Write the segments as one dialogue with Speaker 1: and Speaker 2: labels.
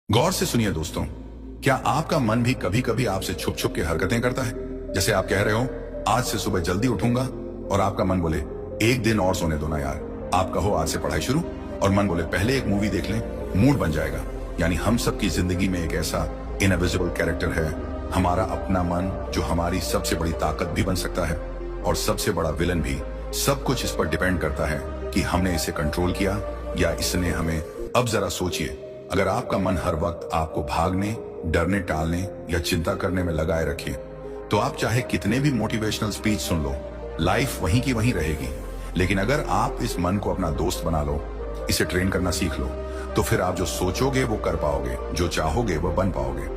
Speaker 1: गौर से सुनिए दोस्तों, क्या आपका मन भी कभी कभी आपसे छुप छुप के हरकतें करता है? जैसे आप कह रहे हो आज से सुबह जल्दी उठूंगा और आपका मन बोले एक दिन और सोने दो ना यार। आप कहो आज से पढ़ाई शुरू और मन बोले पहले एक मूवी देख लें, मूड बन जाएगा। यानी हम सबकी जिंदगी में एक ऐसा इनविजिबल कैरेक्टर है, हमारा अपना मन, जो हमारी सबसे बड़ी ताकत भी बन सकता है और सबसे बड़ा विलन भी। सब कुछ इस पर डिपेंड करता है कि हमने इसे कंट्रोल किया या इसने हमें। अब जरा सोचिए, अगर आपका मन हर वक्त आपको भागने, डरने, टालने या चिंता करने में लगाए रखे, तो आप चाहे कितने भी मोटिवेशनल स्पीच सुन लो, लाइफ वहीं की वहीं रहेगी। लेकिन अगर आप इस मन को अपना दोस्त बना लो, इसे ट्रेन करना सीख लो, तो फिर आप जो सोचोगे वो कर पाओगे, जो चाहोगे वो बन पाओगे।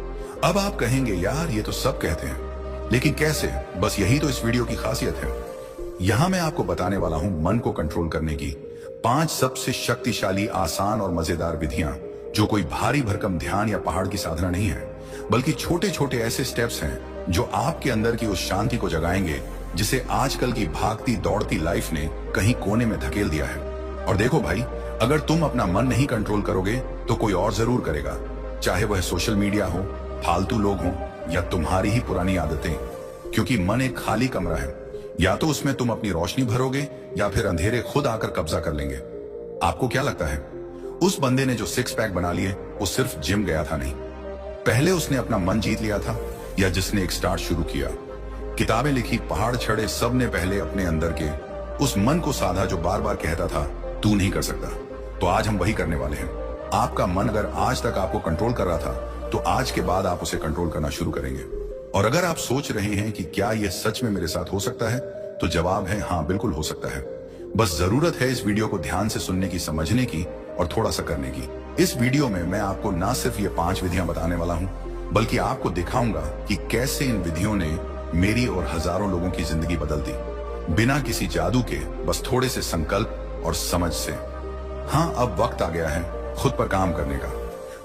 Speaker 1: अब आप कहेंगे यार ये तो सब कहते हैं, लेकिन कैसे? बस यही तो इस वीडियो की खासियत है। यहां मैं आपको बताने वाला हूं मन को कंट्रोल करने की 5 सबसे शक्तिशाली, आसान और मजेदार विधियां, जो कोई भारी भरकम ध्यान या पहाड़ की साधना नहीं है, बल्कि छोटे छोटे ऐसे स्टेप्स हैं जो आपके अंदर की उस शांति को जगाएंगे जिसे आजकल की भागती दौड़ती लाइफ ने कहीं कोने में धकेल दिया है। और देखो भाई, अगर तुम अपना मन नहीं कंट्रोल करोगे तो कोई और जरूर करेगा, चाहे वह सोशल मीडिया हो, फालतू लोग हो या तुम्हारी ही पुरानी आदतें। क्योंकि मन एक खाली कमरा है, या तो उसमें तुम अपनी रोशनी भरोगे या फिर अंधेरे खुद आकर कब्जा कर लेंगे। आपको क्या लगता है, उस बंदे ने जो 6 पैक बना लिए वो सिर्फ जिम गया था? नहीं, पहले उसने अपना मन जीत लिया था। या जिसने एक स्टार्ट शुरू किया, किताबें लिखी, पहाड़ चढ़े, सब ने पहले अपने अंदर के उस मन को साधा जो बार बार कहता था तू नहीं कर सकता। तो आज हम वही करने वाले हैं। आपका मन अगर आज तक आपको कंट्रोल कर रहा था, तो आज के बाद आप उसे कंट्रोल करना शुरू करेंगे। और अगर आप सोच रहे हैं कि क्या यह सच में मेरे साथ हो सकता है, तो जवाब है हाँ, बिल्कुल हो सकता है। बस जरूरत है इस वीडियो को ध्यान से सुनने की, समझने की और थोड़ा सा करने की। इस वीडियो में मैं आपको ना सिर्फ ये 5 विधियां बताने वाला हूं, बल्कि आपको दिखाऊंगा कि कैसे इन विधियों ने मेरी और हजारों लोगों की जिंदगी बदल दी, बिना किसी जादू के, बस थोड़े से संकल्प और समझ से। हाँ, अब वक्त आ गया है खुद पर काम करने का।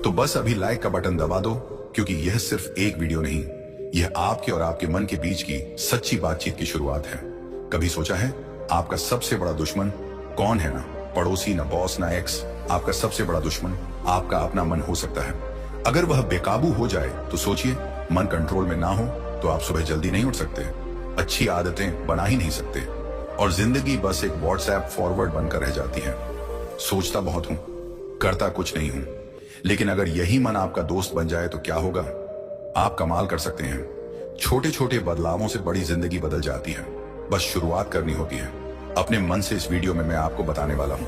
Speaker 1: तो बस अभी लाइक का बटन दबा दो, क्योंकि यह सिर्फ एक वीडियो नहीं, यह आपके और आपके मन के बीच की सच्ची बातचीत की शुरुआत है। कभी सोचा है आपका सबसे बड़ा दुश्मन कौन है? ना पड़ोसी, ना बॉस, ना एक्स। आपका सबसे बड़ा दुश्मन आपका अपना मन हो सकता है। अगर वह बेकाबू हो जाए तो सोचिए, मन कंट्रोल में ना हो तो आप सुबह जल्दी नहीं उठ सकते, अच्छी आदतें बना ही नहीं सकते, और जिंदगी बस एक व्हाट्सएप फॉरवर्ड बनकर रह जाती है। सोचता बहुत हूं, करता कुछ नहीं हूं। लेकिन अगर यही मन आपका दोस्त बन जाए तो क्या होगा? आप कमाल कर सकते हैं। छोटे छोटे बदलावों से बड़ी जिंदगी बदल जाती है, बस शुरुआत करनी होती है अपने मन से। इस वीडियो में मैं आपको बताने वाला हूं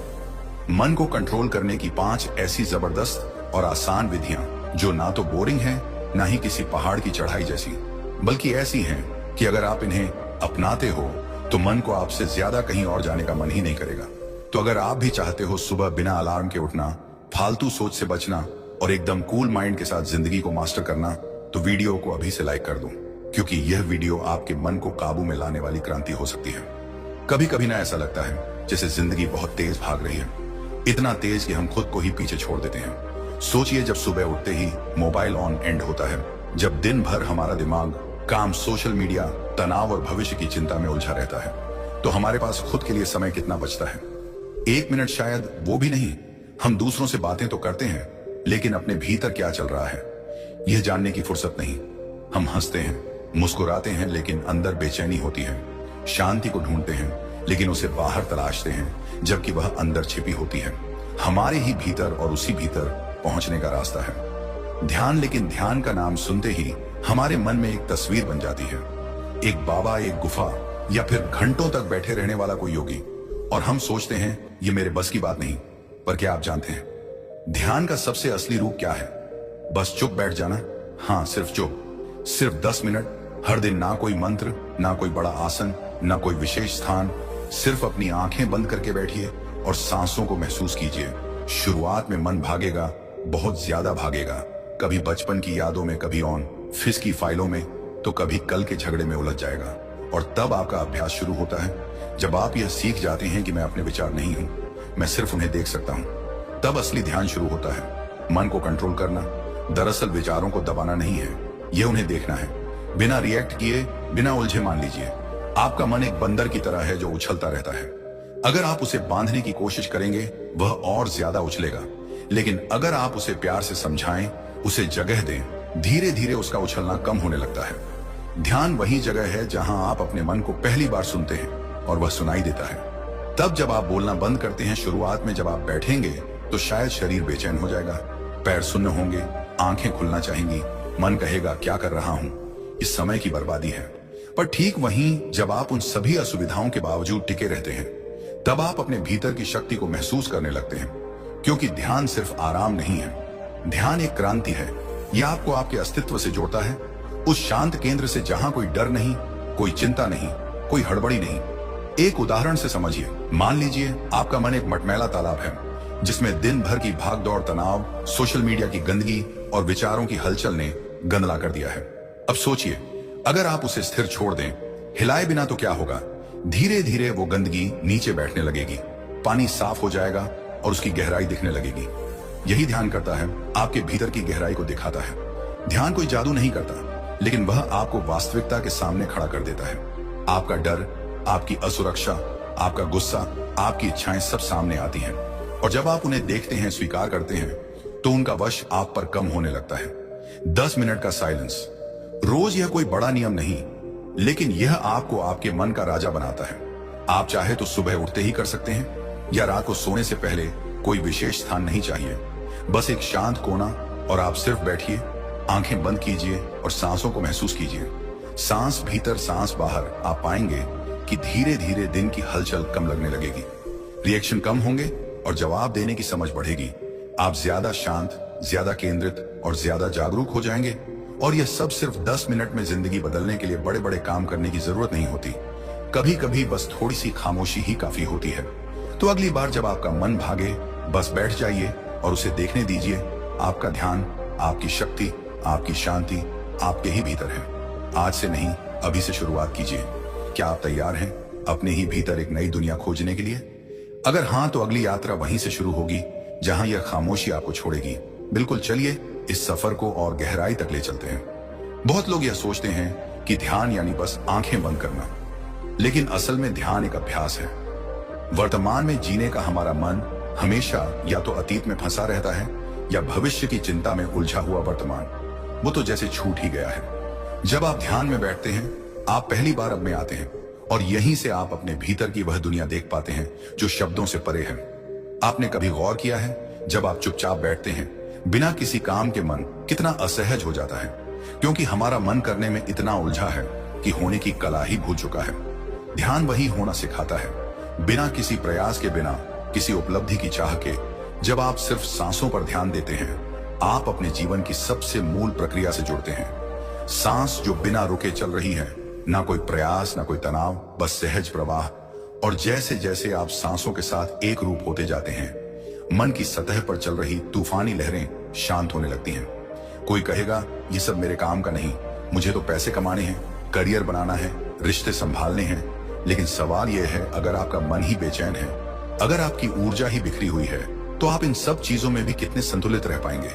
Speaker 1: मन को कंट्रोल करने की 5 ऐसी जबरदस्त और आसान विधियां, जो ना तो बोरिंग हैं, ना ही किसी पहाड़ की चढ़ाई जैसी, बल्कि ऐसी हैं कि अगर आप इन्हें अपनाते हो तो मन को आपसे ज्यादा कहीं और जाने का मन ही नहीं करेगा। तो अगर आप भी चाहते हो सुबह बिना अलार्म के उठना, फालतू सोच से बचना और एकदम कूल माइंड के साथ जिंदगी को मास्टर करना, तो वीडियो को अभी से लाइक कर दो, क्योंकि यह वीडियो आपके मन को काबू में लाने वाली क्रांति हो सकती है। कभी कभी ना ऐसा लगता है जैसे जिंदगी बहुत तेज भाग रही है, इतना तेज कि हम खुद को ही पीछे छोड़ देते हैं। सोचिए, जब सुबह उठते ही मोबाइल ऑन एंड होता है, जब दिन भर हमारा दिमाग काम, सोशल मीडिया, तनाव और भविष्य की चिंता में उलझा रहता है, तो हमारे पास खुद के लिए समय कितना बचता है? 1 मिनट, शायद वो भी नहीं। हम दूसरों से बातें तो करते हैं, लेकिन अपने भीतर क्या चल रहा है यह जानने की फुर्सत नहीं। हम हंसते हैं, मुस्कुराते हैं, लेकिन अंदर बेचैनी होती है। शांति को ढूंढते हैं, लेकिन उसे बाहर तलाशते हैं, जबकि वह अंदर छिपी होती है, हमारे ही भीतर, और उसी भीतर पहुंचने का रास्ता है ध्यान। लेकिन ध्यान का नाम सुनते ही हमारे मन में एक तस्वीर बन जाती है, एक बाबा, एक गुफा, या फिर घंटों तक बैठे रहने वाला कोई योगी, और हम सोचते हैं ये मेरे बस की बात नहीं। पर क्या आप जानते हैं ध्यान का सबसे असली रूप क्या है? बस चुप बैठ जाना। हाँ, सिर्फ चुप, सिर्फ 10 मिनट हर दिन। ना कोई मंत्र, ना कोई बड़ा आसन, ना कोई विशेष स्थान, सिर्फ अपनी आंखें बंद करके बैठिए और सांसों को महसूस कीजिए। शुरुआत में मन भागेगा, बहुत ज्यादा भागेगा, कभी बचपन की यादों में, कभी ऑफिस की फाइलों में, तो कभी कल के झगड़े में उलझ जाएगा। और तब आपका अभ्यास शुरू होता है, जब आप यह सीख जाते हैं कि मैं अपने विचार नहीं हूं, मैं सिर्फ उन्हें देख सकता हूं। तब असली ध्यान शुरू होता है। मन को कंट्रोल करना दरअसल विचारों को दबाना नहीं है, यह उन्हें देखना है, बिना रिएक्ट किए, बिना उलझे। मान लीजिए आपका मन एक बंदर की तरह है जो उछलता रहता है। अगर आप उसे बांधने की कोशिश करेंगे, वह और ज्यादा उछलेगा। लेकिन अगर आप उसे प्यार से समझाएं, उसे जगह दें, धीरे धीरे उसका उछलना कम होने लगता है। ध्यान वही जगह है जहां आप अपने मन को पहली बार सुनते हैं और वह सुनाई देता है। तब जब आप बोलना बंद करते हैं, शुरुआत में जब आप बैठेंगे तो शायद शरीर बेचैन हो जाएगा, पैर सुन्न होंगे, आंखें खुलना चाहेंगी, मन कहेगा क्या कर रहा हूं, इस समय की बर्बादी है। पर ठीक वहीं जब आप उन सभी असुविधाओं के बावजूद टिके रहते हैं, तब आप अपने भीतर की शक्ति को महसूस करने लगते हैं। क्योंकि ध्यान सिर्फ आराम नहीं है, ध्यान एक क्रांति है। यह आपको आपके अस्तित्व से जोड़ता है, उस शांत केंद्र से जहां कोई डर नहीं, कोई चिंता नहीं, कोई हड़बड़ी नहीं। एक उदाहरण से समझिए, मान लीजिए आपका मन एक मटमैला तालाब है जिसमें दिन भर की भागदौड़, तनाव, सोशल मीडिया की गंदगी और विचारों की हलचल ने गंदला कर दिया है। अब सोचिए, अगर आप उसे स्थिर छोड़ दें, हिलाए बिना, तो क्या होगा? धीरे धीरे वो गंदगी नीचे बैठने लगेगी, पानी साफ हो जाएगा और उसकी गहराई दिखने लगेगी। यही ध्यान करता है, आपके भीतर की गहराई को दिखाता है। ध्यान कोई जादू नहीं करता, लेकिन वह आपको वास्तविकता के सामने खड़ा कर देता है। आपका डर, आपकी असुरक्षा, आपका गुस्सा, आपकी इच्छाएं सब सामने आती हैं, और जब आप उन्हें देखते हैं, स्वीकार करते हैं, तो उनका वश आप पर कम होने लगता है। 10 मिनट का साइलेंस, रोज यह कोई बड़ा नियम नहीं, लेकिन यह आपको आपके मन का राजा बनाता है। आप चाहे तो सुबह उठते ही कर सकते हैं, या रात को सोने से पहले। कोई विशेष स्थान नहीं चाहिए, बस एक शांत कोना, और आप सिर्फ बैठिए, आंखें बंद कीजिए और सांसों को महसूस कीजिए। सांस भीतर, सांस बाहर। आप पाएंगे कि धीरे धीरे दिन की हलचल कम लगने लगेगी, रिएक्शन कम होंगे और जवाब देने की समझ बढ़ेगी। आप ज्यादा शांत, ज्यादा केंद्रित और ज्यादा जागरूक हो जाएंगे। और यह सब सिर्फ 10 मिनट में जिंदगी बदलने के लिए बड़े बड़े काम करने की जरूरत नहीं होती। कभी कभी बस थोड़ी सी खामोशी ही काफी होती है। तो अगली बार जब आपका मन भागे, बस बैठ जाइए और उसे देखने दीजिए। आपका ध्यान, आपकी शक्ति, आपकी शांति आपके ही भीतर है। आज से नहीं, अभी से शुरुआत कीजिए। क्या आप तैयार हैं अपने ही भीतर एक नई दुनिया खोजने के लिए? अगर हाँ, तो अगली यात्रा वहीं से शुरू होगी जहां यह खामोशी आपको छोड़ेगी। बिल्कुल, चलिए इस सफर को और गहराई तक ले चलते हैं। बहुत लोग यह सोचते हैं कि ध्यान यानी बस आंखें बंद करना, लेकिन असल में ध्यान एक अभ्यास है। वर्तमान में जीने का हमारा मन हमेशा या तो अतीत में फंसा रहता है या भविष्य की चिंता में उलझा हुआ वर्तमान, वो तो जैसे छूट ही गया है। जब आप ध्यान में बैठते हैं, आप पहली बार अब में आते हैं, और यहीं से आप अपने भीतर की वह दुनिया देख पाते हैं जो शब्दों से परे है। आपने कभी गौर किया है, जब आप चुपचाप बैठते हैं बिना किसी काम के, मन कितना असहज हो जाता है? क्योंकि हमारा मन करने में इतना उलझा है कि होने की कला ही भूल चुका है। ध्यान वही होना सिखाता है, बिना किसी प्रयास के, बिना किसी उपलब्धि की चाह के। जब आप सिर्फ सांसों पर ध्यान देते हैं, आप अपने जीवन की सबसे मूल प्रक्रिया से जुड़ते हैं। सांस जो बिना रुके चल रही है, ना कोई प्रयास, ना कोई तनाव, बस सहज प्रवाह। और जैसे जैसे आप सांसों के साथ एक रूप होते जाते हैं, मन की सतह पर चल रही तूफानी लहरें शांत होने लगती हैं। कोई कहेगा, ये सब मेरे काम का नहीं, मुझे तो पैसे कमाने हैं, करियर बनाना है, रिश्ते संभालने हैं। लेकिन सवाल यह है, अगर आपका मन ही बेचैन है, अगर आपकी ऊर्जा ही बिखरी हुई है, तो आप इन सब चीजों में भी कितने संतुलित रह पाएंगे?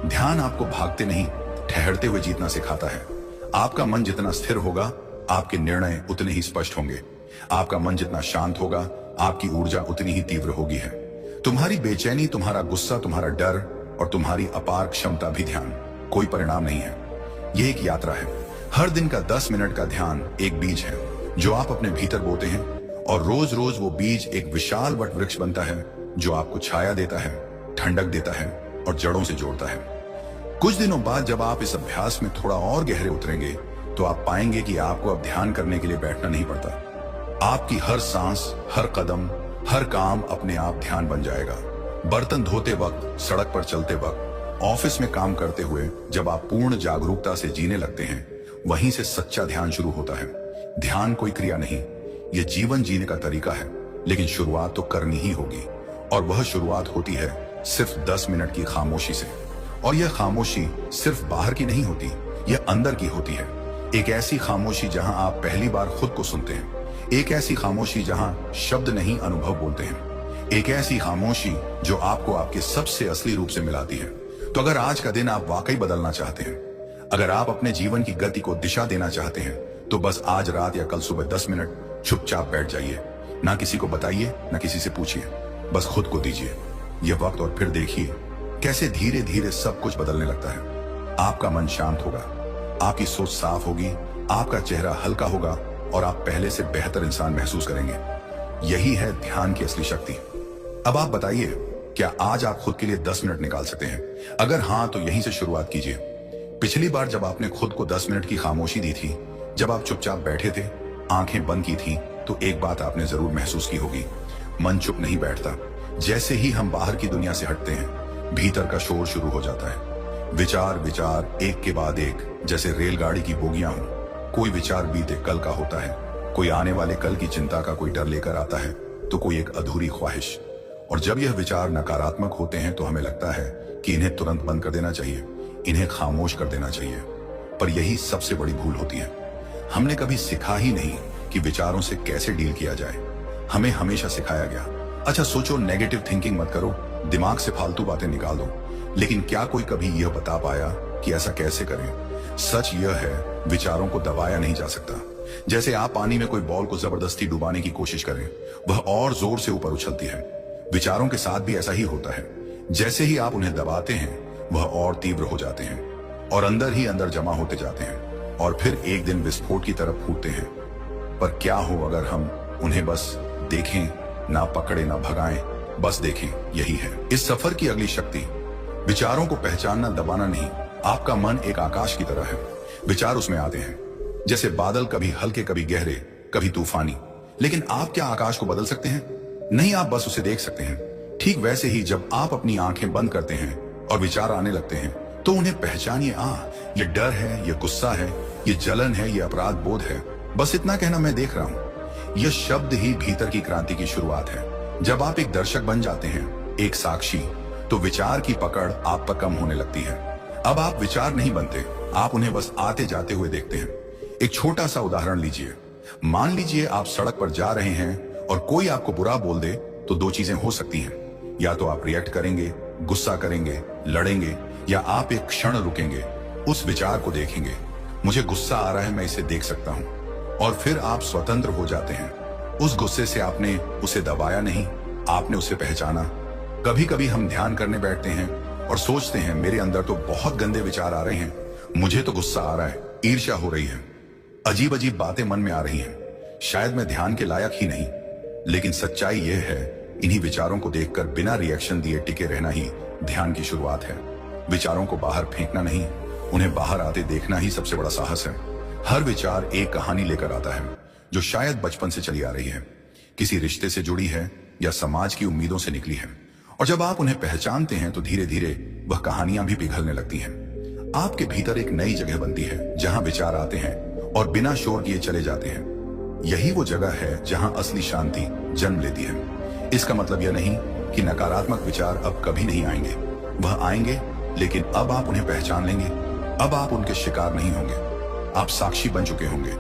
Speaker 1: ध्यान आपको भागते नहीं, ठहरते हुए जीतना सिखाता है। आपका मन जितना स्थिर होगा, आपके निर्णय उतने ही स्पष्ट होंगे। आपका मन जितना शांत होगा, आपकी ऊर्जा उतनी ही तीव्र होगी है। तुम्हारी बेचैनी, तुम्हारा गुस्सा, तुम्हारा डर और तुम्हारी अपार क्षमता भी ध्यान कोई परिणाम नहीं है। यह एक यात्रा है। हर दिन का 10 मिनट का ध्यान एक बीज है जो आप अपने भीतर बोते हैं, और रोज रोज वो बीज एक विशाल वट वृक्ष बनता है जो आपको छाया देता है, ठंडक देता है और जड़ों से जोड़ता है। कुछ दिनों बाद जब आप इस अभ्यास में थोड़ा और गहरे उतरेंगे, तो आप पाएंगे कि आपको अब ध्यान करने के लिए बैठना नहीं पड़ता। आपकी हर सांस, हर कदम, हर काम अपने आप ध्यान बन जाएगा। बर्तन धोते वक्त, सड़क पर चलते वक्त, ऑफिस में काम करते हुए, जब आप पूर्ण जागरूकता से जीने लगते हैं, वहीं से सच्चा ध्यान शुरू होता है। ध्यान कोई क्रिया नहीं, यह जीवन जीने का तरीका है। लेकिन शुरुआत तो करनी ही होगी, और वह शुरुआत होती है सिर्फ 10 मिनट की खामोशी से। और यह खामोशी सिर्फ बाहर की नहीं होती, यह अंदर की होती है। एक ऐसी खामोशी जहां आप पहली बार खुद को सुनते हैं, एक ऐसी खामोशी जहां शब्द नहीं, अनुभव बोलते हैं, एक ऐसी खामोशी जो आपको आपके सबसे असली रूप से मिलाती है। तो अगर आज का दिन आप वाकई बदलना चाहते हैं, अगर आप अपने जीवन की गति को दिशा देना चाहते हैं, तो बस आज रात या कल सुबह 10 मिनट चुपचाप बैठ जाइए। ना किसी को बताइए, ना किसी से पूछिए, बस खुद को दीजिए यह वक्त, और फिर देखिए कैसे धीरे धीरे सब कुछ बदलने लगता है। आपका मन शांत होगा, आपकी सोच साफ होगी, आपका चेहरा हल्का होगा और आप पहले से बेहतर इंसान महसूस करेंगे। यही है ध्यान की असली शक्ति। अब आप बताइए, क्या आज आप खुद के लिए 10 मिनट निकाल सकते हैं? अगर हाँ, तो यहीं से शुरुआत कीजिए। पिछली बार जब आपने खुद को 10 मिनट की खामोशी दी थी, जब आप चुपचाप बैठे थे, आंखें बंद की थी, तो एक बात आपने जरूर महसूस की होगी, मन चुप नहीं बैठता। जैसे ही हम बाहर की दुनिया से हटते हैं, भीतर का शोर शुरू हो जाता है। विचार विचार एक के बाद एक, जैसे रेलगाड़ी की बोगियां हों। कोई विचार बीते कल का होता है, कोई आने वाले कल की चिंता का कोई डर लेकर आता है, तो कोई एक अधूरी ख्वाहिश। और जब यह विचार नकारात्मक होते हैं तो हमें लगता है कि इन्हें तुरंत बंद कर देना चाहिए, इन्हें खामोश कर देना चाहिए। पर यही सबसे बड़ी भूल होती है। हमने कभी सिखा ही नहीं कि विचारों से कैसे डील किया जाए। हमें हमेशा सिखाया गया, अच्छा सोचो, नेगेटिव थिंकिंग मत करो, दिमाग से फालतू बातें निकाल दो। लेकिन क्या कोई कभी यह बता पाया कि ऐसा कैसे करें? सच यह है, विचारों को दबाया नहीं जा सकता। जैसे आप पानी में कोई बॉल को जबरदस्ती डुबाने की कोशिश करें, वह और जोर से ऊपर उछलती है। विचारों के साथ भी ऐसा ही होता है। जैसे ही आप उन्हें दबाते हैं, वह और तीव्र हो जाते हैं और अंदर ही अंदर जमा होते जाते हैं और फिर एक दिन विस्फोट की तरफ फूटते हैं। पर क्या हो अगर हम उन्हें बस देखें, ना पकड़े ना भगाएं, बस देखें। यही है इस सफर की अगली शक्ति। विचारों को पहचानना, दबाना नहीं। आपका मन एक आकाश की तरह है। विचार उसमें आते हैं जैसे बादल, कभी हल्के कभी गहरे, कभी तूफानी। लेकिन आप क्या आकाश को बदल सकते हैं? नहीं, आप बस उसे देख सकते हैं। ठीक वैसे ही जब आप अपनी आंखें बंद करते हैं और विचार आने लगते हैं, तो उन्हें पहचानिए। ये डर है, ये गुस्सा है, ये जलन है, ये अपराध बोध है। बस इतना कहना, मैं देख रहा हूं। यह शब्द ही भीतर की क्रांति की शुरुआत है। जब आप एक दर्शक बन जाते हैं, एक साक्षी, तो विचार की पकड़ आप पर कम होने लगती है। अब आप विचार नहीं बनते, आप उन्हें बस आते जाते हुए देखते हैं। एक छोटा सा उदाहरण लीजिए। मान लीजिए आप सड़क पर जा रहे हैं और कोई आपको बुरा बोल दे, तो दो चीजें हो सकती हैं। या तो आप रिएक्ट करेंगे, गुस्सा करेंगे, लड़ेंगे, या आप एक क्षण रुकेंगे, उस विचार को देखेंगे। मुझे गुस्सा आ रहा है, मैं इसे देख सकता हूं। और फिर आप स्वतंत्र हो जाते हैं। उस गुस्से से आपने उसे दबाया नहीं, आपने उसे पहचाना। कभी कभी हम ध्यान करने बैठते हैं और सोचते हैं, मेरे अंदर तो बहुत गंदे विचार आ रहे हैं, मुझे तो गुस्सा आ रहा है, ईर्ष्या हो रही है, अजीब अजीब बातें मन में आ रही हैं, शायद मैं ध्यान के लायक ही नहीं। लेकिन सच्चाई यह है, इन्हीं विचारों को देखकर बिना रिएक्शन दिए टिके रहना ही ध्यान की शुरुआत है। विचारों को बाहर फेंकना नहीं, उन्हें बाहर आते देखना ही सबसे बड़ा साहस है। हर विचार एक कहानी लेकर आता है, जो शायद बचपन से चली आ रही है, किसी रिश्ते से जुड़ी है या समाज की उम्मीदों से निकली है। और जब आप उन्हें पहचानते हैं, तो धीरे धीरे वह कहानियां भी पिघलने लगती हैं। आपके भीतर एक नई जगह बनती है, जहां विचार आते हैं और बिना शोर किए चले जाते हैं। यही वो जगह है जहां असली शांति जन्म लेती है। इसका मतलब यह नहीं कि नकारात्मक विचार अब कभी नहीं आएंगे, वह आएंगे, लेकिन अब आप उन्हें पहचान लेंगे। अब आप उनके शिकार नहीं होंगे, आप साक्षी बन चुके होंगे।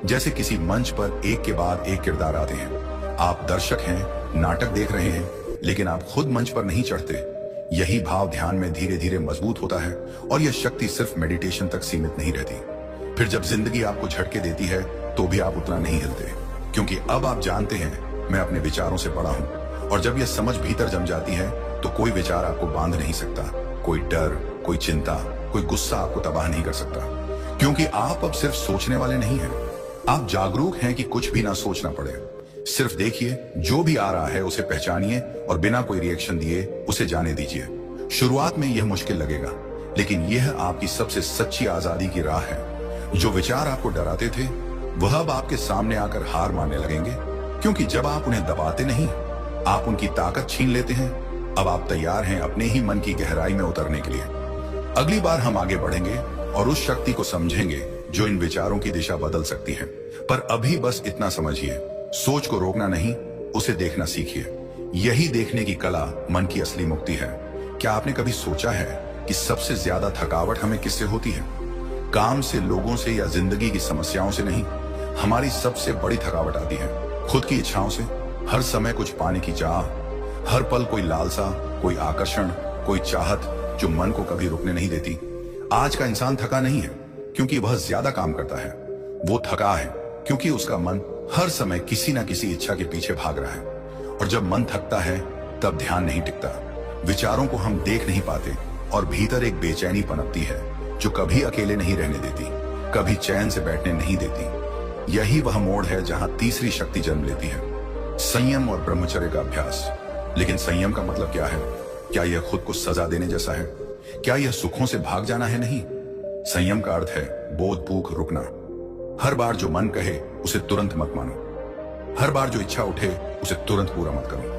Speaker 1: जैसे किसी मंच पर एक के बाद एक किरदार आते हैं। आप दर्शक हैं, नाटक देख रहे हैं, लेकिन आप खुद मंच पर नहीं चढ़ते। यही भाव ध्यान में धीरे धीरे मजबूत होता है और यह शक्ति सिर्फ मेडिटेशन तक सीमित नहीं रहती। फिर जब जिंदगी आपको झटके देती है, तो भी आप उतना नहीं हिलते, क्योंकि अब आप जानते हैं, मैं अपने विचारों से बड़ा हूं। और जब यह समझ भीतर जम जाती है, तो कोई विचार आपको बांध नहीं सकता। कोई डर, कोई चिंता, कोई गुस्सा आपको तबाह नहीं कर सकता, क्योंकि आप अब सिर्फ सोचने वाले नहीं हैं। आप जागरूक हैं कि कुछ भी ना सोचना पड़े। सिर्फ देखिए, जो भी आ रहा है उसे पहचानिए और बिना कोई रिएक्शन दिए उसे जाने दीजिए। शुरुआत में यह मुश्किल लगेगा, लेकिन यह आपकी सबसे सच्ची आजादी की राह है। जो विचार आपको डराते थे, वह अब आपके सामने आकर हार मानने लगेंगे, क्योंकि जब आप उन्हें दबाते नहीं, आप उनकी ताकत छीन लेते हैं। अब आप तैयार हैं अपने ही मन की गहराई में उतरने के लिए। अगली बार हम आगे बढ़ेंगे और उस शक्ति को समझेंगे जो इन विचारों की दिशा बदल सकती है। पर अभी बस इतना समझिए, सोच को रोकना नहीं, उसे देखना सीखिए। यही देखने की कला मन की असली मुक्ति है। क्या आपने कभी सोचा है कि सबसे ज्यादा थकावट हमें किससे होती है? काम से, लोगों से, या जिंदगी की समस्याओं से नहीं। हमारी सबसे बड़ी थकावट आती है खुद की इच्छाओं से। हर समय कुछ पाने की चाह, हर पल कोई लालसा, कोई आकर्षण, कोई चाहत जो मन को कभी रुकने नहीं देती। आज का इंसान थका नहीं है क्योंकि वह ज्यादा काम करता है, वो थका है क्योंकि उसका मन हर समय किसी ना किसी इच्छा के पीछे भाग रहा है। और जब मन थकता है, तब ध्यान नहीं टिकता, विचारों को हम देख नहीं पाते और भीतर एक बेचैनी पनपती है जो कभी अकेले नहीं रहने देती, कभी चैन से बैठने नहीं देती। यही वह मोड़ है जहां तीसरी शक्ति जन्म लेती है, संयम और ब्रह्मचर्य का अभ्यास। लेकिन संयम का मतलब क्या है? क्या यह खुद को सजा देने जैसा है? क्या यह सुखों से भाग जाना है? नहीं। संयम का अर्थ है बोधपूर्वक रुकना। हर बार जो मन कहे उसे तुरंत मत मानो। हर बार जो इच्छा उठे उसे तुरंत पूरा मत करो।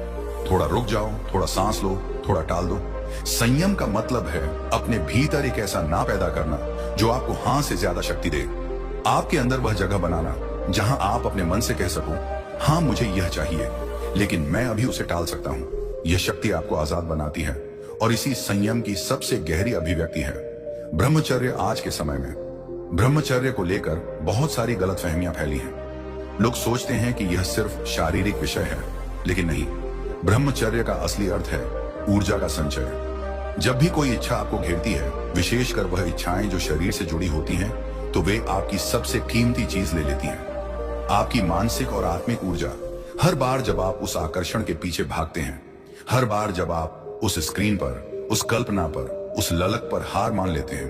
Speaker 1: थोड़ा रुक जाओ, थोड़ा सांस लो, थोड़ा टाल दो। संयम का मतलब है अपने भीतर एक ऐसा ना पैदा करना जो आपको हां से ज्यादा शक्ति दे। आपके अंदर वह जगह बनाना जहां आप अपने मन से कह सको, हां मुझे यह चाहिए, लेकिन मैं अभी उसे टाल सकता हूं। यह शक्ति आपको आजाद बनाती है और इसी संयम की सबसे गहरी अभिव्यक्ति है ब्रह्मचर्य। आज के समय में ब्रह्मचर्य को लेकर बहुत सारी गलतफहमियां फैली हैं। लोग सोचते हैं कि यह सिर्फ शारीरिक विषय है, लेकिन नहीं। ब्रह्मचर्य का असली अर्थ है ऊर्जा का संचय। जब भी कोई इच्छा आपको घेरती है, विशेषकर वह इच्छाएं जो शरीर से जुड़ी होती हैं, तो वे आपकी सबसे कीमती चीज ले लेती हैं, आपकी मानसिक और आत्मिक ऊर्जा। हर बार जब आप उस आकर्षण के पीछे भागते हैं, हर बार जब आप उस स्क्रीन पर, उस कल्पना पर, उस ललक पर हार मान लेते हैं,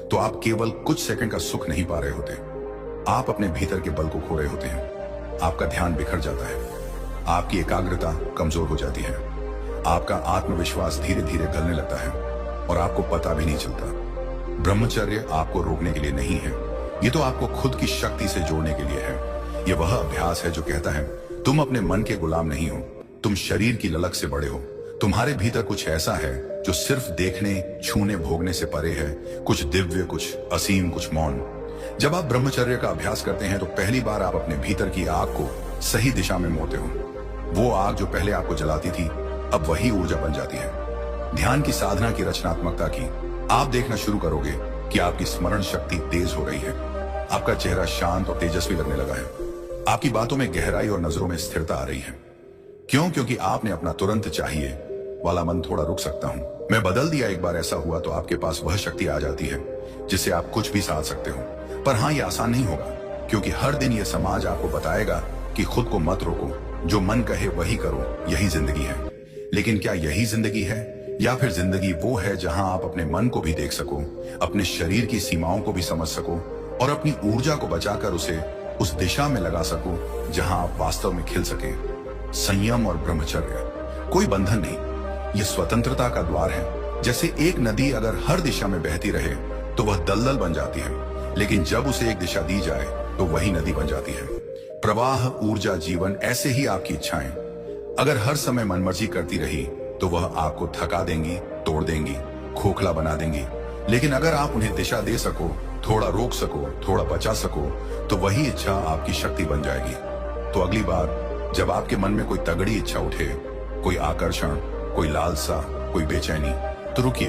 Speaker 1: तो आप केवल कुछ सेकंड का सुख नहीं पा रहे होते, आप अपने भीतर के बल को खो रहे होते हैं। आपका ध्यान बिखर जाता है, आपकी एकाग्रता कमजोर हो जाती है, आपका आत्मविश्वास धीरे धीरे गलने लगता है और आपको पता भी नहीं चलता। ब्रह्मचर्य आपको रोकने के लिए नहीं है, ये तो आपको खुद की शक्ति से जोड़ने के लिए है। ये वह अभ्यास है जो कहता है तुम अपने मन के गुलाम नहीं हो, तुम शरीर की ललक से बड़े हो। तुम्हारे भीतर कुछ ऐसा है जो सिर्फ देखने, छूने, भोगने से परे है, कुछ दिव्य, कुछ असीम, कुछ मौन। जब आप ब्रह्मचर्य का अभ्यास करते हैं तो पहली बार आप अपने भीतर की आग को सही दिशा में मोड़ते हो। वो आग जो पहले आपको जलाती थी, अब वही ऊर्जा बन जाती है। ध्यान की साधना की रचनात्मकता की आप देखना शुरू करोगे कि आपकी स्मरण शक्ति तेज हो रही है, आपका चेहरा शांत और तेजस्वी लगने लगा है, आपकी बातों में गहराई और नजरों में स्थिरता आ रही है। क्यों? क्योंकि आपने अपना तुरंत चाहिए वाला मन थोड़ा रुक सकता हूं, मैं बदल दिया। एक बार ऐसा हुआ तो आपके पास वह शक्ति आ जाती है जिससे आप कुछ भी साध सकते हो। पर हाँ, यह आसान नहीं होगा, क्योंकि हर दिन यह समाज आपको बताएगा कि खुद को मत रोको, जो मन कहे वही करो, यही जिंदगी है। लेकिन क्या यही जिंदगी है, या फिर जिंदगी वो है जहां आप अपने मन को भी देख सको, अपने शरीर की सीमाओं को भी समझ सको और अपनी ऊर्जा को बचाकर उसे उस दिशा में लगा सको जहां आप वास्तव में खिल सके? संयम और ब्रह्मचर्य कोई बंधन नहीं, ये स्वतंत्रता का द्वार है। जैसे एक नदी अगर हर दिशा में बहती रहे तो वह दलदल बन जाती है, लेकिन जब उसे एक दिशा दी जाए तो वही नदी बन जाती है। प्रवाह, ऊर्जा, जीवन, ऐसे ही आपकी इच्छाएं अगर हर समय मनमर्जी करती रही तो वह आपको थका देंगी, तोड़ देंगी, खोखला बना देंगी। लेकिन अगर आप उन्हें दिशा दे सको, थोड़ा रोक सको, थोड़ा बचा सको, तो वही इच्छा आपकी शक्ति बन जाएगी। तो अगली बार जब आपके मन में कोई तगड़ी इच्छा उठे, कोई आकर्षण, कोई लालसा, कोई बेचैनी, तो रुकिए,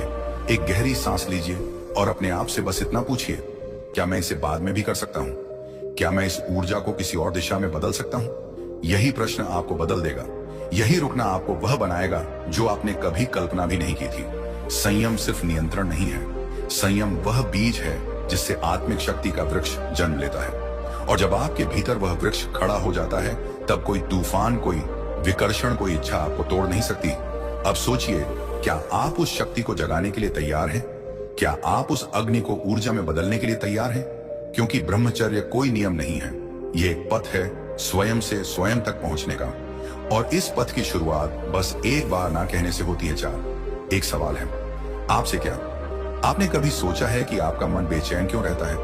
Speaker 1: एक गहरी सांस लीजिए और अपने आप से बस इतना पूछिए, क्या मैं इसे बाद में भी कर सकता हूं? क्या मैं इस ऊर्जा को किसी और दिशा में बदल सकता हूं? यही प्रश्न आपको बदल देगा। यही रुकना आपको वह बनाएगा जो आपने कभी कल्पना भी नहीं की थी। संयम सिर्फ नियंत्रण नहीं है, संयम वह बीज है जिससे आत्मिक शक्ति का वृक्ष जन्म लेता है। और जब आपके भीतर वह वृक्ष खड़ा हो जाता है, तब कोई तूफान, कोई विकर्षण, कोई इच्छा आपको तोड़ नहीं सकती। अब सोचिए, क्या आप उस शक्ति को जगाने के लिए तैयार हैं? क्या आप उस अग्नि को ऊर्जा में बदलने के लिए तैयार हैं? क्योंकि ब्रह्मचर्य कोई नियम नहीं है, यह एक पथ है स्वयं से स्वयं तक पहुंचने का। और इस पथ की शुरुआत बस एक बार ना कहने से होती है। चार एक सवाल है आपसे, क्या आपने कभी सोचा है कि आपका मन बेचैन क्यों रहता है?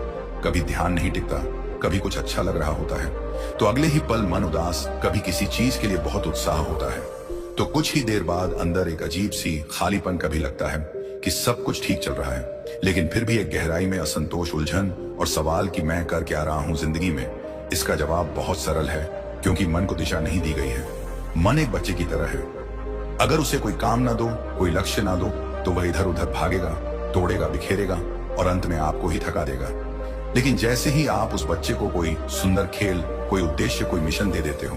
Speaker 1: कभी ध्यान नहीं टिकता, कभी कुछ अच्छा लग रहा होता है तो अगले ही पल मन उदास, कभी किसी चीज के लिए बहुत उत्साह होता है तो कुछ ही देर बाद अंदर एक अजीब सी खालीपन। कभी लगता है कि सब कुछ ठीक चल रहा है, लेकिन फिर भी एक गहराई में असंतोष, उलझन और सवाल कि मैं कर क्या रहा हूं जिंदगी में। इसका जवाब बहुत सरल है, क्योंकि मन को दिशा नहीं दी गई है। मन एक बच्चे की तरह है, अगर उसे कोई काम ना दो, कोई लक्ष्य ना दो, तो वह इधर उधर भागेगा, तोड़ेगा, बिखेरेगा और अंत में आपको ही थका देगा। लेकिन जैसे ही आप उस बच्चे को कोई सुंदर खेल, कोई उद्देश्य, कोई मिशन दे देते हो,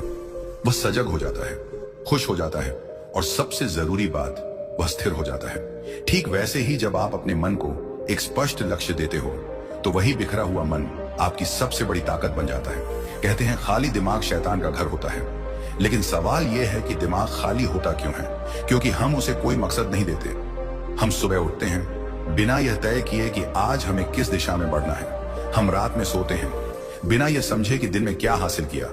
Speaker 1: वह सजग हो जाता है, खुश हो जाता है और सबसे जरूरी बात, वह स्थिर हो जाता है। ठीक वैसे ही जब आप अपने मन को एक स्पष्ट लक्ष्य देते हो तो वही बिखरा हुआ मन आपकी सबसे बड़ी ताकत बन जाता है। कहते हैं खाली दिमाग शैतान का घर होता है, लेकिन सवाल यह है कि दिमाग खाली होता क्यों है? क्योंकि हम उसे कोई मकसद नहीं देते। हम सुबह उठते हैं बिना यह तय किए कि आज हमें किस दिशा में बढ़ना है। हम रात में सोते हैं बिना यह समझे कि दिन में क्या हासिल किया।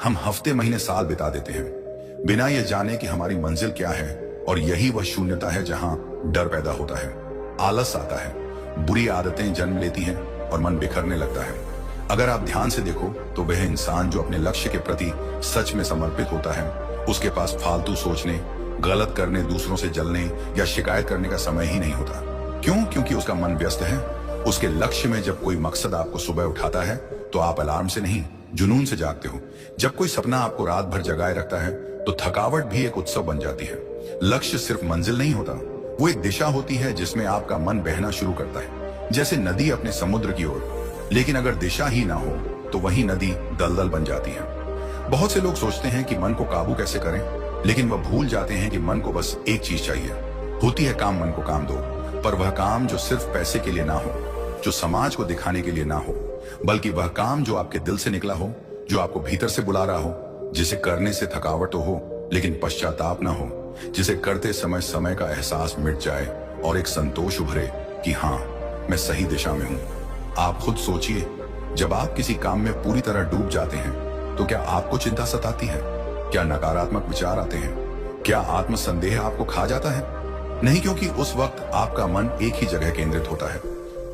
Speaker 1: हम हफ्ते महीने साल बिता देते हैं बिना यह जाने कि हमारी मंजिल क्या है। और यही वह शून्यता है जहां डर पैदा होता है, आलस आता है, बुरी आदतें जन्म लेती हैं और मन बिखरने लगता है। अगर आप ध्यान से देखो तो वह इंसान जो अपने लक्ष्य के प्रति सच में समर्पित होता है, उसके पास फालतू सोचने, गलत करने, दूसरों से जलने या शिकायत करने का समय ही नहीं होता। क्यों? क्योंकि उसका मन व्यस्त है। उसके लक्ष्य में जब कोई मकसद आपको सुबह उठाता है तो आप अलार्म से नहीं, जुनून से जागते हो। जब कोई सपना आपको रात भर जगाए रखता है तो थकावट भी एक उत्सव बन जाती है। लक्ष्य सिर्फ मंजिल नहीं होता, वो एक दिशा होती है जिसमें आपका मन बहना शुरू करता है, जैसे नदी अपने समुद्र की ओर। लेकिन अगर दिशा ही ना हो तो वही नदी दलदल बन जाती है। बहुत से लोग सोचते हैं कि मन को काबू कैसे करें, लेकिन वह भूल जाते हैं कि मन को बस एक चीज चाहिए होती है, काम। मन को काम दो, पर वह काम जो सिर्फ पैसे के लिए ना हो, जो समाज को दिखाने के लिए ना हो, बल्कि वह काम जो आपके दिल से निकला हो, जो आपको भीतर से बुला रहा हो, जिसे करने से थकावट तो हो लेकिन पश्चाताप ना हो, जिसे करते समय समय का एहसास मिट जाए और एक संतोष उभरे कि हाँ, मैं सही दिशा में हूं। आप खुद सोचिए, जब आप किसी काम में पूरी तरह डूब जाते हैं तो क्या आपको चिंता सताती है? क्या नकारात्मक विचार आते हैं? क्या आत्मसंदेह आपको खा जाता है? नहीं, क्योंकि उस वक्त आपका मन एक ही जगह केंद्रित होता है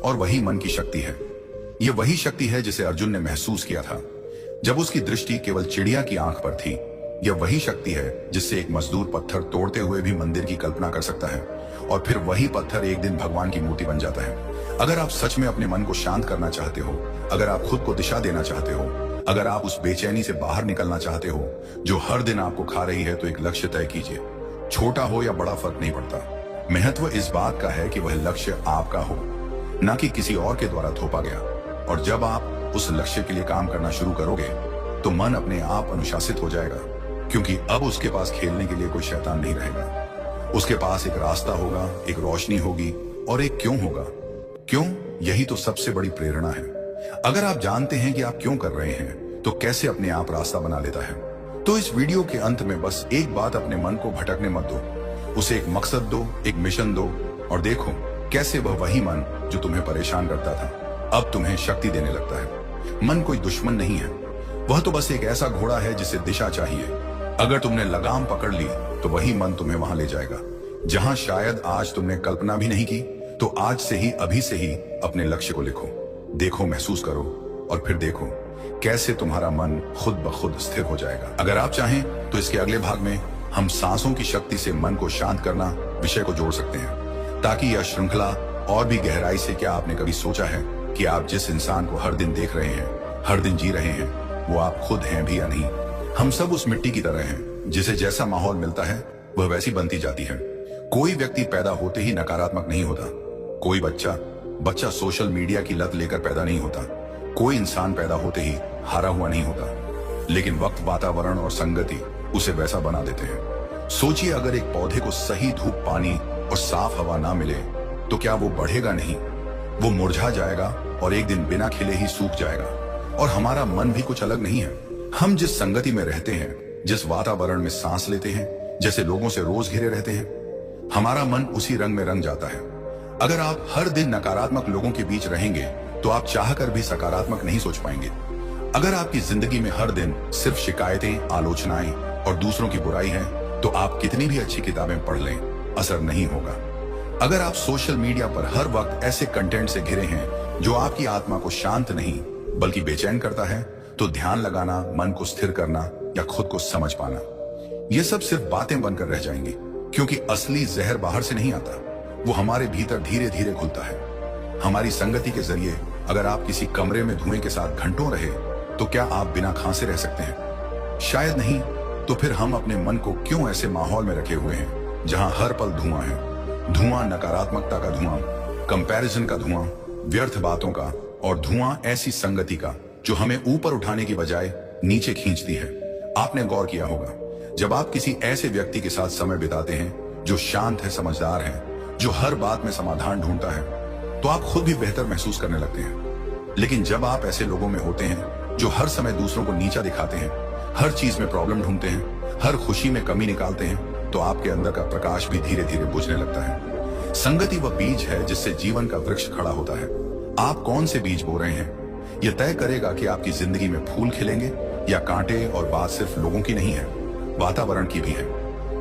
Speaker 1: और वही मन की शक्ति है। यह वही शक्ति है जिसे अर्जुन ने महसूस किया था जब उसकी दृष्टि केवल चिड़िया की आंख पर थी। यह वही शक्ति है जिससे एक मजदूर पत्थर तोड़ते हुए भी मंदिर की कल्पना कर सकता है और फिर वही पत्थर एक दिन भगवान की मूर्ति बन जाता है। अगर आप सच में अपने मन को शांत करना चाहते हो, अगर आप खुद को दिशा देना चाहते हो, अगर आप उस बेचैनी से बाहर निकलना चाहते हो जो हर दिन आपको खा रही है, तो एक लक्ष्य तय कीजिए। छोटा हो या बड़ा फर्क नहीं पड़ता। महत्व इस बात का है कि वह लक्ष्य आपका हो, ना कि किसी और के द्वारा थोपा गया। और जब आप उस लक्ष्य के लिए काम करना शुरू करोगे तो मन अपने आप अनुशासित हो जाएगा, क्योंकि अब उसके पास खेलने के लिए कोई शैतान नहीं रहेगा। उसके पास एक रास्ता होगा, एक रोशनी होगी और एक क्यों होगा। क्यों? यही तो सबसे बड़ी प्रेरणा है। अगर आप जानते हैं कि आप क्यों कर रहे हैं तो कैसे अपने आप रास्ता बना लेता है। तो इस वीडियो के अंत में बस एक बात, अपने मन को भटकने मत दो, उसे एक मकसद दो, एक मिशन दो और देखो कैसे वह वही मन जो तुम्हें परेशान करता था अब तुम्हें शक्ति देने लगता है। मन कोई दुश्मन नहीं है, वह तो बस एक ऐसा घोड़ा है जिसे दिशा चाहिए। अगर तुमने लगाम पकड़ ली तो वही मन तुम्हें वहां ले जाएगा जहां शायद आज तुमने कल्पना भी नहीं की। तो आज से ही, अभी से ही अपने लक्ष्य को लिखो, देखो, महसूस करो और फिर देखो कैसे तुम्हारा मन खुद ब खुद स्थिर हो जाएगा। अगर आप चाहें तो इसके अगले भाग में हम सांसों की शक्ति से मन को शांत करना विषय को जोड़ सकते हैं, ताकि यह श्रृंखला और भी गहराई से। क्या आपने कभी सोचा है कि आप जिस इंसान को हर दिन देख रहे हैं, हर दिन जी रहे हैं, वो आप खुद हैं भी या नहीं? हम सब उस मिट्टी की तरह हैं जिसे जैसा माहौल मिलता है वह वैसी बनती जाती है। कोई व्यक्ति पैदा होते ही नकारात्मक नहीं होता, कोई बच्चा सोशल मीडिया की लत लेकर पैदा नहीं होता, कोई इंसान पैदा होते ही हारा हुआ नहीं होता, लेकिन वक्त, वातावरण और संगति उसे वैसा बना देते हैं। सोचिए, अगर एक पौधे को सही धूप, पानी और साफ हवा ना मिले तो क्या वो बढ़ेगा नहीं? वो मुरझा जाएगा और एक दिन बिना खिले ही सूख जाएगा। और हमारा मन भी कुछ अलग नहीं है। हम जिस संगति में रहते हैं, जिस वातावरण में सांस लेते हैं, जैसे लोगों से रोज घिरे रहते हैं, हमारा मन उसी रंग में रंग जाता है। अगर आप हर दिन नकारात्मक लोगों के बीच रहेंगे तो आप चाहकर भी सकारात्मक नहीं सोच पाएंगे। अगर आपकी जिंदगी में हर दिन सिर्फ शिकायतें, आलोचनाएं और दूसरों की बुराई है तो आप कितनी भी अच्छी किताबें पढ़ लें, असर नहीं होगा। अगर आप सोशल मीडिया पर हर वक्त ऐसे कंटेंट से घिरे हैं जो आपकी आत्मा को शांत नहीं बल्कि बेचैन करता है, तो ध्यान लगाना, मन को स्थिर करना या खुद को समझ पाना, ये सब सिर्फ बातें बनकर रह जाएंगी, क्योंकि असली जहर बाहर से नहीं आता, वो हमारे भीतर धीरे धीरे खुलता है। हमारी संगति के जरिए अगर आप किसी कमरे में धुएं के साथ घंटों रहे तो क्या आप बिना खांसे रह सकते हैं? शायद नहीं। तो फिर हम अपने मन को क्यों ऐसे माहौल में रखे हुए हैं जहां हर पल धुआं है? धुआं नकारात्मकता का धुआं, कंपैरिजन का धुआं, व्यर्थ बातों का, और धुआं ऐसी संगति का जो हमें ऊपर उठाने की बजाय नीचे खींचती है। आपने गौर किया होगा, जब आप किसी ऐसे व्यक्ति के साथ समय बिताते हैं जो शांत है, समझदार है, जो हर बात में समाधान ढूंढता है, तो आप खुद भी बेहतर महसूस करने लगते हैं। लेकिन जब आप ऐसे लोगों में होते हैं जो हर समय दूसरों को नीचा दिखाते हैं, हर चीज में प्रॉब्लम ढूंढते हैं, हर खुशी में कमी निकालते हैं, तो आपके अंदर का प्रकाश भी धीरे धीरे बुझने लगता है। संगति वह बीज है जिससे जीवन का वृक्ष खड़ा होता है। आप कौन से बीज बो रहे हैं, यह तय करेगा कि आपकी जिंदगी में फूल खिलेंगे या कांटे। और बात सिर्फ लोगों की नहीं है, वातावरण की भी है।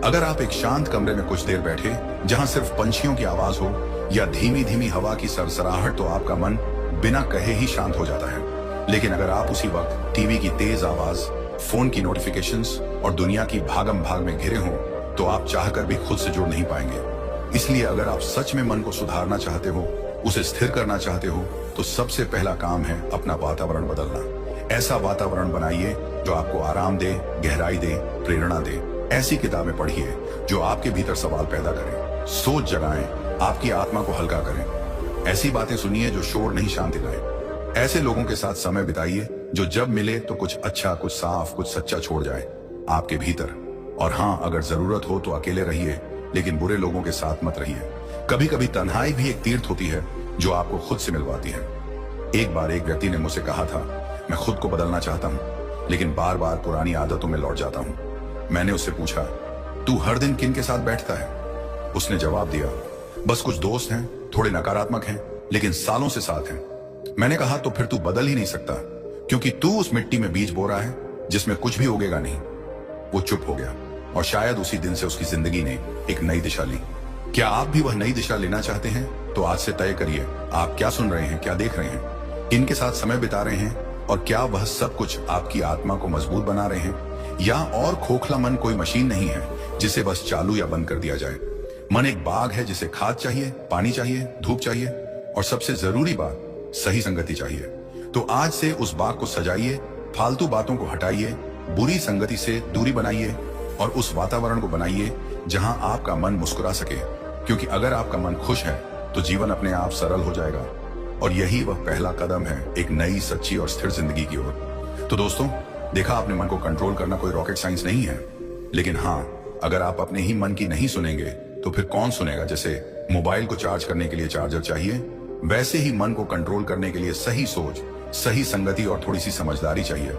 Speaker 1: अगर आप एक शांत कमरे में कुछ देर बैठे जहां सिर्फ पंछियों की आवाज हो या धीमी धीमी हवा की सरसराहट, तो आपका मन बिना कहे ही शांत हो जाता है। लेकिन अगर आप उसी वक्त टीवी की तेज आवाज, फोन की नोटिफिकेशंस और दुनिया की भागम भाग में घिरे हों, तो आप चाहकर भी खुद से जुड़ नहीं पाएंगे। इसलिए अगर आप सच में मन को सुधारना चाहते हो, उसे स्थिर करना चाहते हो, तो सबसे पहला काम है अपना वातावरण बदलना। ऐसा वातावरण बनाइए जो आपको आराम दे, गहराई दे, प्रेरणा दे। ऐसी किताबें पढ़िए जो आपके भीतर सवाल पैदा करें, सोच जगाएं, आपकी आत्मा को हल्का करें। ऐसी बातें सुनिए जो शोर नहीं, शांति लाए। ऐसे लोगों के साथ समय बिताइए जो जब मिले तो कुछ अच्छा, कुछ साफ, कुछ सच्चा छोड़ जाए आपके भीतर। और हाँ, अगर जरूरत हो तो अकेले रहिए, लेकिन बुरे लोगों के साथ मत रहिए। कभी कभी तन्हाई भी एक तीर्थ होती है जो आपको खुद से मिलवाती है। एक बार एक व्यक्ति ने मुझसे कहा था, मैं खुद को बदलना चाहता हूँ, लेकिन बार बार पुरानी आदतों में लौट जाता हूँ। मैंने उससे पूछा, तू हर दिन किन के साथ बैठता है? उसने जवाब दिया, बस कुछ दोस्त हैं, थोड़े नकारात्मक हैं, लेकिन सालों से साथ हैं। मैंने कहा, तो फिर तू बदल ही नहीं सकता, क्योंकि तू उस मिट्टी में बीज बो रहा है जिसमें कुछ भी उगेगा नहीं। वो चुप हो गया और शायद उसी दिन से उसकी जिंदगी ने एक नई दिशा ली। क्या आप भी वह नई दिशा लेना चाहते हैं? तो आज से तय करिए, आप क्या सुन रहे हैं, क्या देख रहे हैं, किनके साथ समय बिता रहे हैं, और क्या वह सब कुछ आपकी आत्मा को मजबूत बना रहे हैं, या और खोखला मन कोई मशीन नहीं है जिसे बस चालू या बंद कर दिया जाए। मन एक बाग है जिसे खाद चाहिए, पानी चाहिए, धूप चाहिए, और सबसे जरूरी बात, सही संगति चाहिए। तो आज से उस बाग को सजाइए, फालतू बातों को हटाइए, बुरी संगति से दूरी बनाइए, और उस वातावरण को बनाइए जहां आपका मन मुस्कुरा सके। क्योंकि अगर आपका मन खुश है तो जीवन अपने आप सरल हो जाएगा, और यही वह पहला कदम है एक नई, सच्ची और स्थिर जिंदगी की ओर। तो दोस्तों, देखा, आपने मन को कंट्रोल करना कोई रॉकेट साइंस नहीं है। लेकिन हाँ, अगर आप अपने ही मन की नहीं सुनेंगे तो फिर कौन सुनेगा? जैसे मोबाइल को चार्ज करने के लिए चार्जर चाहिए, वैसे ही मन को कंट्रोल करने के लिए सही सोच, सही संगति और थोड़ी सी समझदारी चाहिए।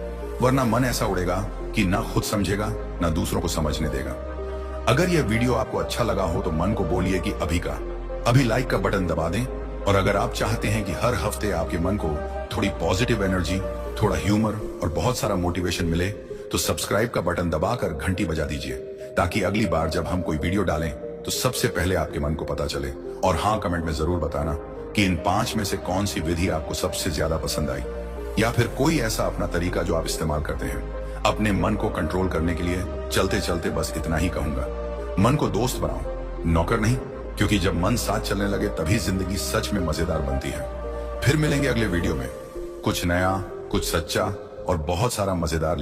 Speaker 1: वरना मन ऐसा उड़ेगा कि ना खुद समझेगा, ना दूसरों को समझने देगा। अगर यह वीडियो आपको अच्छा लगा हो तो मन को बोलिए कि अभी लाइक का बटन दबा दें। और अगर आप चाहते हैं कि हर हफ्ते आपके मन को थोड़ी पॉजिटिव एनर्जी, थोड़ा ह्यूमर और बहुत सारा मोटिवेशन मिले, तो सब्सक्राइब का बटन दबाकर घंटी बजा दीजिए, ताकि अगली बार जब हम कोई वीडियो डालें तो सबसे पहले आपके मन को पता चले। और हाँ, कमेंट में जरूर बताना कि इन 5 में से कौन सी विधि आपको सबसे ज्यादा पसंद आई, या फिर कोई ऐसा अपना तरीका जो आप इस्तेमाल करते हैं अपने मन को कंट्रोल करने के लिए। चलते चलते बस इतना ही कहूंगा, मन को दोस्त बनाओ, नौकर नहीं, क्योंकि जब मन साथ चलने लगे तभी जिंदगी सच में मजेदार बनती है। फिर मिलेंगे अगले वीडियो में, कुछ नया, कुछ सच्चा और बहुत सारा मजेदार।